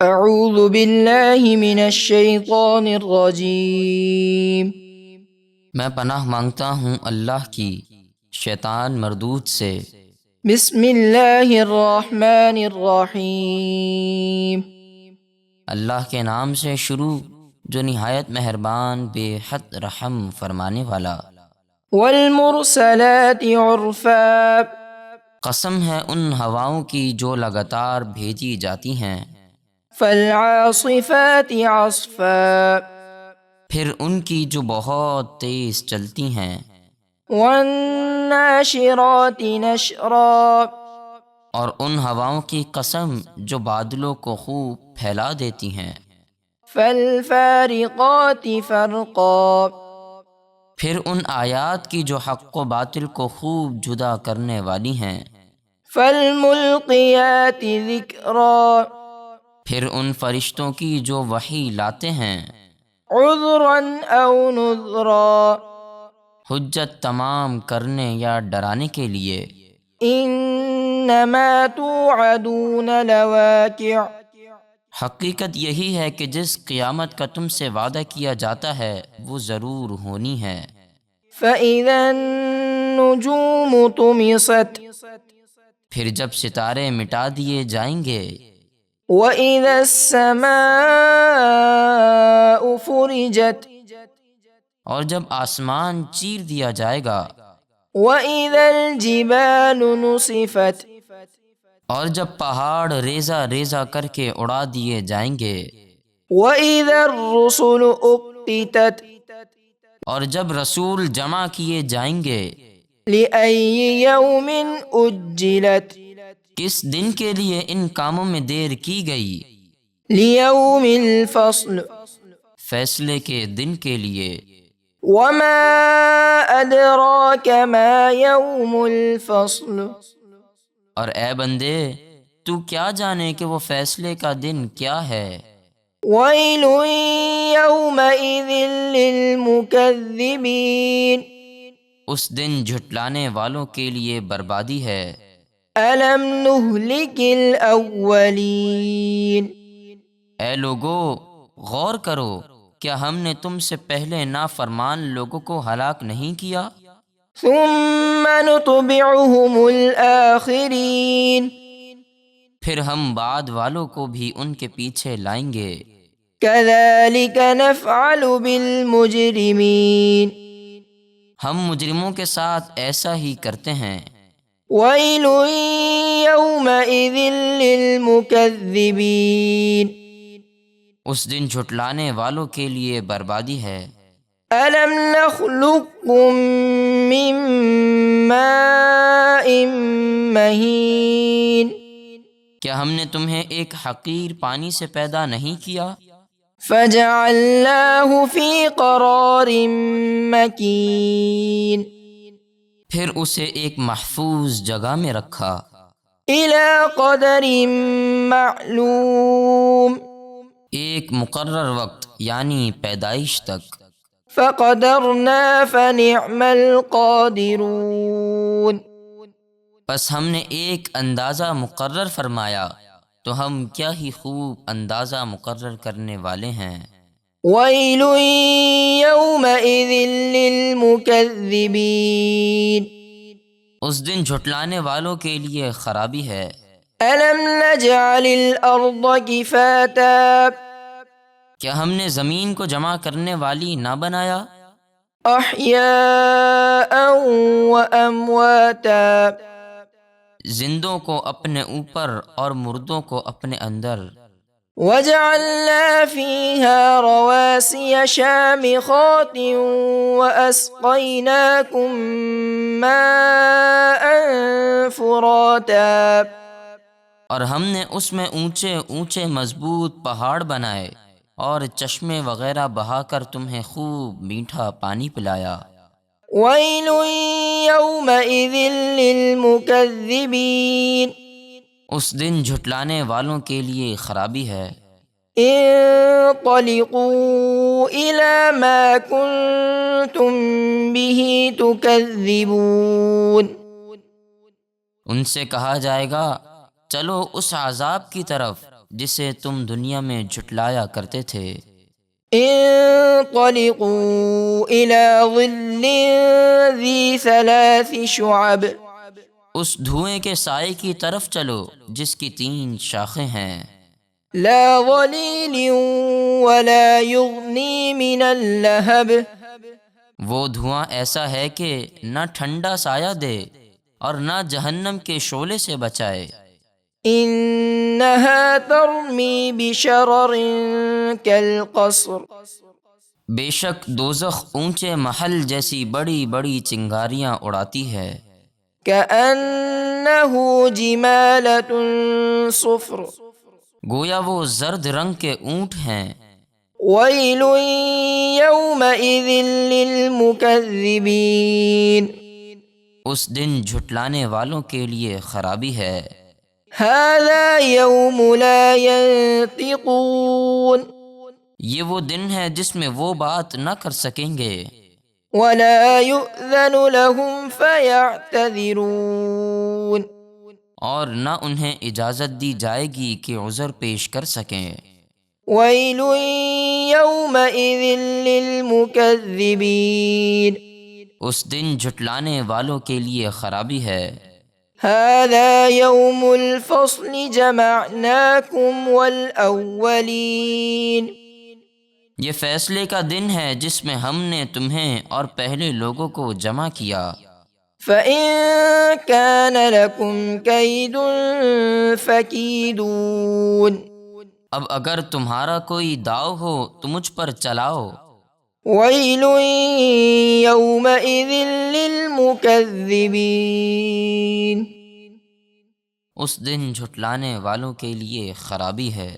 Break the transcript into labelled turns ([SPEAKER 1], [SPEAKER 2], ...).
[SPEAKER 1] اعوذ باللہ من الشیطان الرجیم۔
[SPEAKER 2] میں پناہ مانگتا ہوں اللہ کی شیطان مردود سے۔
[SPEAKER 1] بسم اللہ الرحمن الرحیم۔
[SPEAKER 2] اللہ کے نام سے شروع جو نہایت مہربان بے حد رحم فرمانے والا۔
[SPEAKER 1] والمرسلات عرفا،
[SPEAKER 2] قسم ہے ان ہواؤں کی جو لگاتار بھیجی جاتی ہیں۔
[SPEAKER 1] فالعاصفات عصفا،
[SPEAKER 2] پھر ان کی جو بہت تیز چلتی ہیں۔
[SPEAKER 1] والناشرات نشرا،
[SPEAKER 2] اور ان ہواؤں کی قسم جو بادلوں کو خوب پھیلا دیتی ہیں۔
[SPEAKER 1] فالفارقات فرقا،
[SPEAKER 2] پھر ان آیات کی جو حق و باطل کو خوب جدا کرنے والی ہیں۔
[SPEAKER 1] فالملقیات ذکرا،
[SPEAKER 2] پھر ان فرشتوں کی جو وحی لاتے ہیں۔
[SPEAKER 1] عذرا او نذرا،
[SPEAKER 2] حجت تمام کرنے یا ڈرانے کے لیے۔
[SPEAKER 1] انما توعدون لواقع،
[SPEAKER 2] حقیقت یہی ہے کہ جس قیامت کا تم سے وعدہ کیا جاتا ہے وہ ضرور ہونی ہے۔
[SPEAKER 1] فاذا النجوم طمست،
[SPEAKER 2] پھر جب ستارے مٹا دیے جائیں گے۔
[SPEAKER 1] واذا السماء فرجت،
[SPEAKER 2] اور جب آسمان چیر دیا جائے گا۔
[SPEAKER 1] واذا الجبال نصفت،
[SPEAKER 2] اور جب پہاڑ ریزہ ریزہ کر کے اڑا دیے جائیں گے۔
[SPEAKER 1] واذا الرسل اقتت،
[SPEAKER 2] اور جب رسول جمع کیے جائیں گے۔
[SPEAKER 1] لأي يوم اجلت،
[SPEAKER 2] کس دن کے لیے ان کاموں میں دیر کی گئی؟
[SPEAKER 1] لیوم الفصل،
[SPEAKER 2] فیصلے کے دن کے لیے۔
[SPEAKER 1] وما ادراک ما یوم الفصل،
[SPEAKER 2] اور اے بندے تو کیا جانے کہ وہ فیصلے کا دن کیا ہے۔
[SPEAKER 1] ویل یومئذ للمکذبین،
[SPEAKER 2] اس دن جھٹلانے والوں کے لیے بربادی ہے۔
[SPEAKER 1] الم نہلک الاولین،
[SPEAKER 2] اے لوگو غور کرو، کیا ہم نے تم سے پہلے نافرمان لوگوں کو ہلاک نہیں کیا؟
[SPEAKER 1] ثم نتبعہم الآخرین،
[SPEAKER 2] پھر ہم بعد والوں کو بھی ان کے پیچھے لائیں گے۔
[SPEAKER 1] کذالک نفعل بالمجرمین،
[SPEAKER 2] ہم مجرموں کے ساتھ ایسا ہی کرتے ہیں۔
[SPEAKER 1] ویل یومئذ للمکذبین،
[SPEAKER 2] اس دن جھٹلانے والوں کے لیے بربادی ہے۔
[SPEAKER 1] الم نخلقکم من ماء مہین،
[SPEAKER 2] کیا ہم نے تمہیں ایک حقیر پانی سے پیدا نہیں کیا؟
[SPEAKER 1] فجعلناہ فی قرار مکین،
[SPEAKER 2] پھر اسے ایک محفوظ جگہ میں رکھا۔
[SPEAKER 1] الی قدر معلوم،
[SPEAKER 2] ایک مقرر وقت یعنی پیدائش تک۔
[SPEAKER 1] فقدرنا فنعم القادرون،
[SPEAKER 2] پس ہم نے ایک اندازہ مقرر فرمایا تو ہم کیا ہی خوب اندازہ مقرر کرنے والے ہیں۔
[SPEAKER 1] ویل یومئذ للمکذبین،
[SPEAKER 2] اس دن جھٹلانے والوں کے لیے خرابی ہے۔
[SPEAKER 1] الم نجعل الارض کفاتا،
[SPEAKER 2] کیا ہم نے زمین کو جمع کرنے والی نہ بنایا؟
[SPEAKER 1] احیاء وامواتا،
[SPEAKER 2] زندوں کو اپنے اوپر اور مردوں کو اپنے اندر۔
[SPEAKER 1] وجعلنا فيها رواسي شامخات وأسقيناكم ماء فراتا،
[SPEAKER 2] اور ہم نے اس میں اونچے اونچے مضبوط پہاڑ بنائے اور چشمے وغیرہ بہا کر تمہیں خوب میٹھا پانی پلایا۔
[SPEAKER 1] ويل يومئذ للمكذبين،
[SPEAKER 2] اس دن جھٹلانے والوں کے لیے خرابی ہے۔
[SPEAKER 1] انطلقوا إلى ما كنتم به تكذبون،
[SPEAKER 2] ان سے کہا جائے گا چلو اس عذاب کی طرف جسے تم دنیا میں جھٹلایا کرتے تھے۔
[SPEAKER 1] انطلقوا إلى ظل ذي 3 شعب
[SPEAKER 2] اس دھوئیں کے سائے کی طرف چلو جس کی 3 شاخیں ہیں،
[SPEAKER 1] لا ظليل ولا يغني من اللهب
[SPEAKER 2] وہ دھواں ایسا ہے کہ نہ ٹھنڈا سایہ دے اور نہ جہنم کے شعلے سے بچائے۔
[SPEAKER 1] إنها ترمي بشرر كالقصر
[SPEAKER 2] بے شک دوزخ اونچے محل جیسی بڑی بڑی چنگاریاں اڑاتی ہے،
[SPEAKER 1] كأنه جمالة صفر
[SPEAKER 2] گویا وہ زرد رنگ کے اونٹ ہیں۔
[SPEAKER 1] ويل يومئذ للمكذبين
[SPEAKER 2] اس دن جھٹلانے والوں کے لیے خرابی ہے۔
[SPEAKER 1] هذا يوم لا ينطقون
[SPEAKER 2] یہ وہ دن ہے جس میں وہ بات نہ کر سکیں گے،
[SPEAKER 1] ولا يؤذن لهم فيعتذرون
[SPEAKER 2] اور نہ انہیں اجازت دی جائے گی کہ عذر پیش کر سکیں۔
[SPEAKER 1] ويل يومئذ للمكذبين
[SPEAKER 2] اس دن جھٹلانے والوں کے لیے خرابی ہے۔
[SPEAKER 1] هذا يوم الفصل جمعناكم والأولين
[SPEAKER 2] یہ فیصلے کا دن ہے جس میں ہم نے تمہیں اور پہلے لوگوں کو جمع کیا۔
[SPEAKER 1] فإن كان لكم كيد فكيدون
[SPEAKER 2] اب اگر تمہارا کوئی داؤ ہو تو مجھ پر چلاؤ۔
[SPEAKER 1] ويل يومئذ للمكذبين
[SPEAKER 2] اس دن جھٹلانے والوں کے لیے خرابی ہے۔